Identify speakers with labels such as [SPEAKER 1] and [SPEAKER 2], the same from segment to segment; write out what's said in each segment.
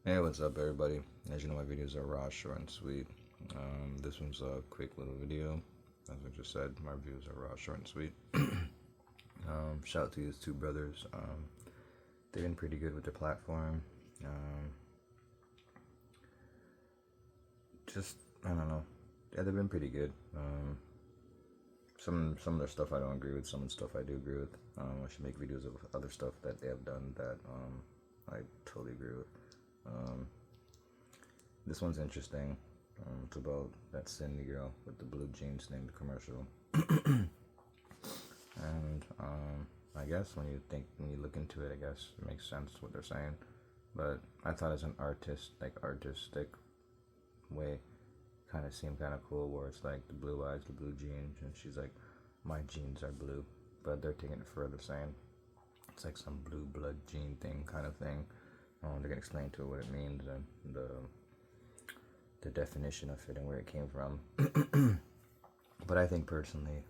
[SPEAKER 1] Hey, what's up, everybody? As you know, my videos are raw, short, and sweet. This one's a quick little video. As I just said, my reviews are raw, short, and sweet. Shout out to these two brothers. They've been pretty good with their platform. Um, just, I don't know. Yeah, they've been pretty good. Some of their stuff I don't agree with. Some of the stuff I do agree with. I should make videos of other stuff that they have done that I totally agree with. Um, This one's interesting. It's about that Cindy girl with the blue jeans named commercial. And I guess when you look into it, I guess it makes sense what they're saying. But I thought as an artistic way, kind of seemed kind of cool. Where it's like the blue eyes, the blue jeans, and she's like, my jeans are blue. But they're taking it further, saying it's like some blue blood gene thing kind of thing. They're gonna explain to her what it means and the definition of it and where it came from. But I think personally,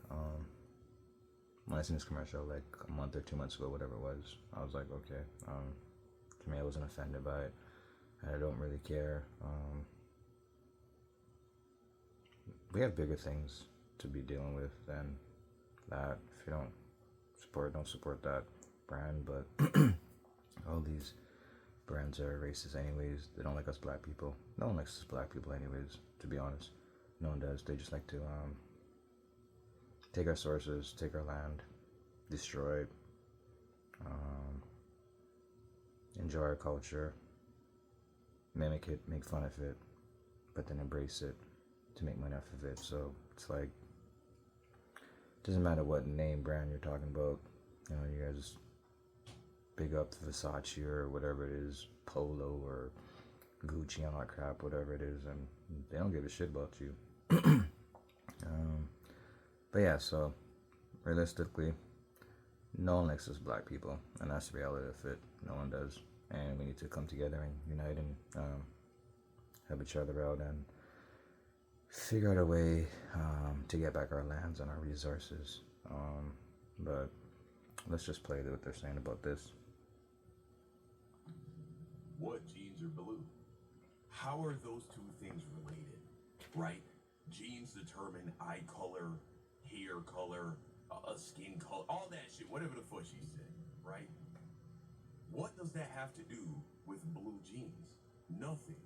[SPEAKER 1] when I seen this commercial like a month or 2 months ago, whatever it was, I was like, okay. To me, I wasn't offended by it, and I don't really care. We have bigger things to be dealing with than that. If you don't support that brand. But all these brands are racist anyways. They don't like us black people. No one likes us black people anyways, to be honest. No one does. They just like to take our sources, take our land, destroy it, um, enjoy our culture, mimic it, make fun of it, but then embrace it to make money off of it. So it's like, it doesn't matter what name brand you're talking about. You know, you guys big up Versace or whatever it is, Polo or Gucci, all that crap, whatever it is, and they don't give a shit about you. But yeah, so realistically, no one likes us black people, and that's the reality of it. No one does, and we need to come together and unite and help each other out and figure out a way to get back our lands and our resources. But let's just play what they're saying about this.
[SPEAKER 2] What genes are blue? How are those two things related? Right? Genes determine eye color, hair color, skin color, all that shit, whatever the fuck she said, right? What does that have to do with blue jeans? Nothing.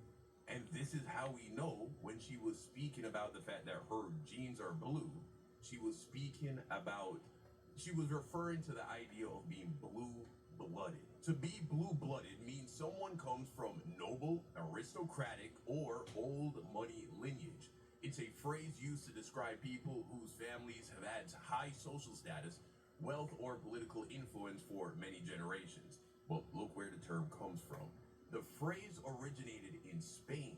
[SPEAKER 2] And this is how we know when she was speaking about the fact that her jeans are blue, she was speaking about, she was referring to the idea of being blue blooded. To be blue blooded means someone comes from noble, aristocratic, or old money lineage. It's a phrase used to describe people whose families have had high social status, wealth, or political influence for many generations. Well, look where the term comes from. The phrase originated in Spain,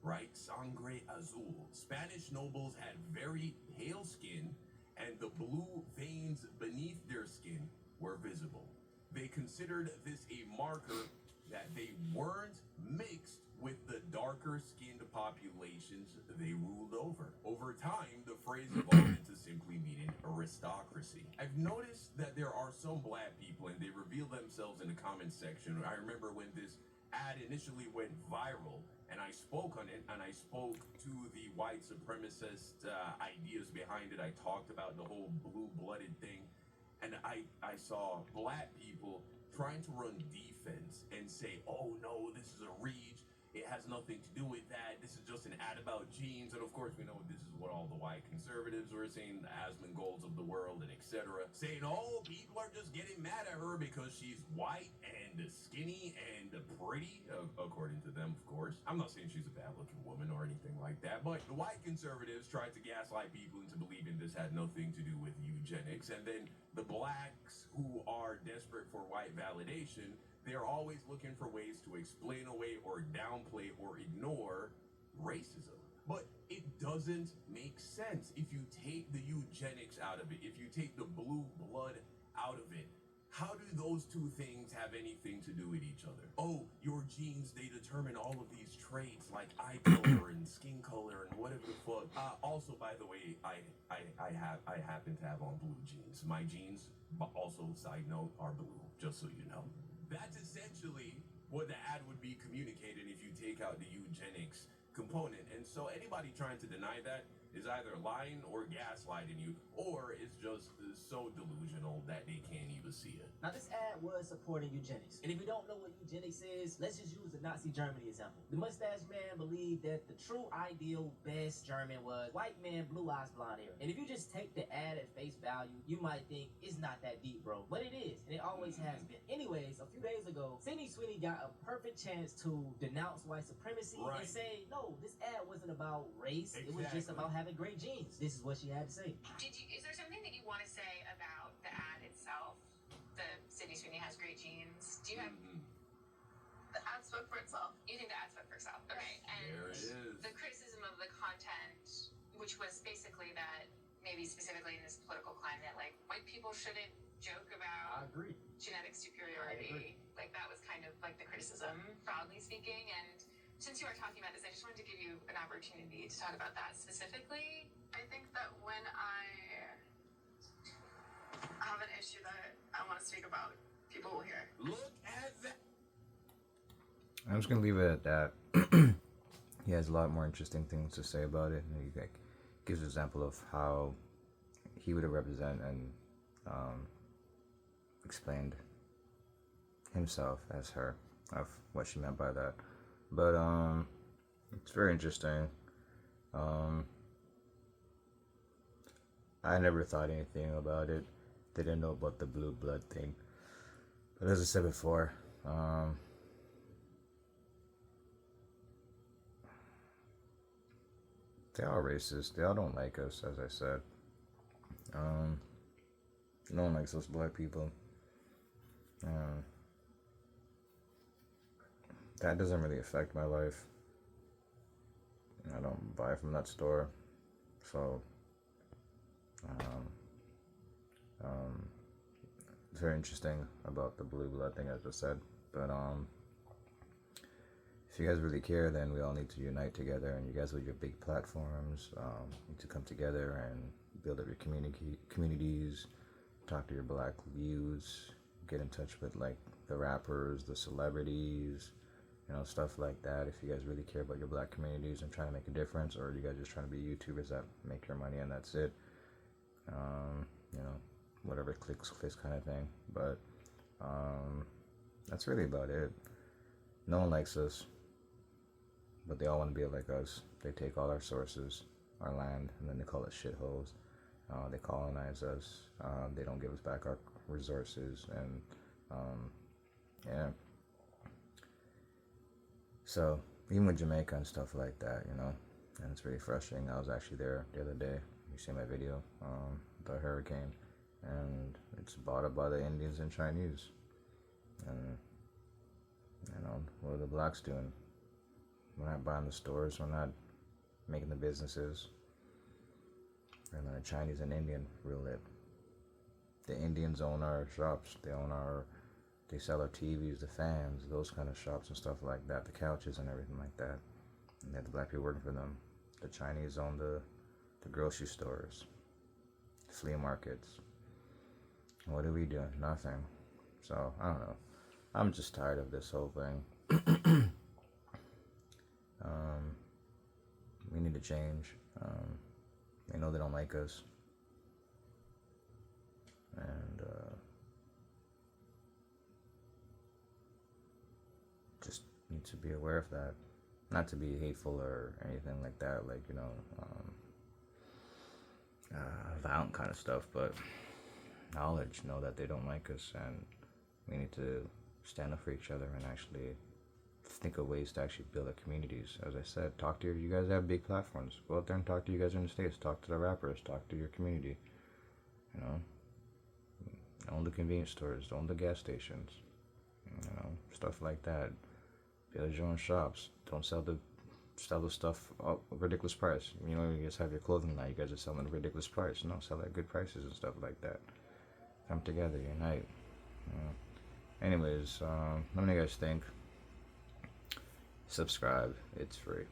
[SPEAKER 2] right? Sangre azul. Spanish nobles had very pale skin, and the blue veins beneath their skin were visible. They considered this a marker that they weren't mixed with the darker skinned populations they ruled over. Over time, the phrase evolved into simply meaning aristocracy. I've noticed that there are some black people and they reveal themselves in the comment section. I remember when this ad initially went viral and I spoke on it and I spoke to the white supremacist ideas behind it. I talked about the whole blue-blooded thing, and I saw black people trying to run defense and say, oh no, this is a reach, it has nothing to do with that, this is just an ad about genes. And of course we know this is what all the white conservatives were saying, the Asmongold of the world and etc., saying, oh, people are just getting mad at her because she's white and skinny and pretty, according to them, of course. I'm not saying she's a bad looking woman or anything like that, but the white conservatives tried to gaslight people into believing this had nothing to do with eugenics. And then the blacks who are desperate for white validation, they're always looking for ways to explain away or downplay or ignore racism. But it doesn't make sense if you take the eugenics out of it, if you take the blue blood out of it. How do those two things have anything to do with each other? Oh, your genes, they determine all of these traits like eye color and skin color and whatever the fuck. Also, by the way, I happen to have on blue jeans. My jeans, also side note, are blue, just so you know. That's essentially what the ad would be communicating if you take out the eugenics component. And so anybody trying to deny that is either lying or gaslighting you, or is just so delusional that they can't even see it.
[SPEAKER 3] Now, this ad was supporting eugenics. And if you don't know what eugenics is, let's just use the Nazi Germany example. The mustache man believed that the true ideal best German was white man, blue eyes, blonde hair. And if you just take the ad at face value, you might think it's not that deep, bro. But it is, and it always has been. Anyways, a few days ago, Sweeney got a perfect chance to denounce white supremacy and say, no, this ad wasn't about race. Exactly. It was just about having great genes. This is what she had to say.
[SPEAKER 4] Is there something that you want to say about the ad itself? The Sweeney has great genes. Do you have...
[SPEAKER 5] The ad spoke for itself.
[SPEAKER 4] You think the ad spoke for itself? Okay. And
[SPEAKER 2] there it is.
[SPEAKER 4] The criticism of the content, which was basically that, maybe specifically in this political climate, like, white people shouldn't joke about...
[SPEAKER 3] I agree.
[SPEAKER 4] Genetic superiority. Like, that was kind of like the criticism, broadly speaking. And since you are talking about this, I just wanted to give you an opportunity to talk about that specifically.
[SPEAKER 5] I think that when I have an issue that I want to speak about, people will hear.
[SPEAKER 2] Look at that.
[SPEAKER 1] I'm just gonna leave it at that. He has a lot more interesting things to say about it. And he gives an example of how he would represent and explained himself as her, of what she meant by that. But it's very interesting. I never thought anything about it. Didn't know about the blue blood thing. But as I said before, they all racist. They all don't like us, as I said. No one likes us black people. That doesn't really affect my life. I don't buy from that store. So, it's very interesting about the blue blood thing, as I just said. But, if you guys really care, then we all need to unite together, and you guys with your big platforms need to come together and build up your communities, talk to your black views, get in touch with like the rappers, the celebrities, you know, stuff like that. If you guys really care about your black communities and trying to make a difference, or you guys just trying to be YouTubers that make your money and that's it, you know, whatever clicks kind of thing. But that's really about it. No one likes us, but they all want to be like us. They take all our sources, our land, and then they call it shitholes. They colonize us. They don't give us back our resources, and yeah. So even with Jamaica and stuff like that, you know, and it's really frustrating. I was actually there the other day. You see my video, the hurricane, and it's bought up by the Indians and Chinese. And you know, what are the blacks doing? We're not buying the stores. We're not making the businesses. And then the Chinese and Indian rule it. The Indians own our shops. They sell our TVs, the fans, those kind of shops and stuff like that, the couches and everything like that. And they have the black people working for them. The Chinese own the grocery stores, flea markets. What are we doing? Nothing. So, I don't know. I'm just tired of this whole thing. We need to change. They know they don't like us. And just need to be aware of that. Not to be hateful or anything like that, like, you know, violent kind of stuff, but knowledge, know that they don't like us, and we need to stand up for each other and actually think of ways to actually build our communities. As I said, talk to you guys have big platforms. Go out there and talk to you guys in the States. Talk to the rappers. Talk to your community. You know, own the convenience stores. Own the gas stations. You know, stuff like that. Build your own shops. Don't sell the stuff at a ridiculous price. You know, you guys have your clothing line. You guys are selling at a ridiculous price. No, sell at good prices and stuff like that. Come together, unite. You know. Anyways, what do you guys think? Subscribe. It's free.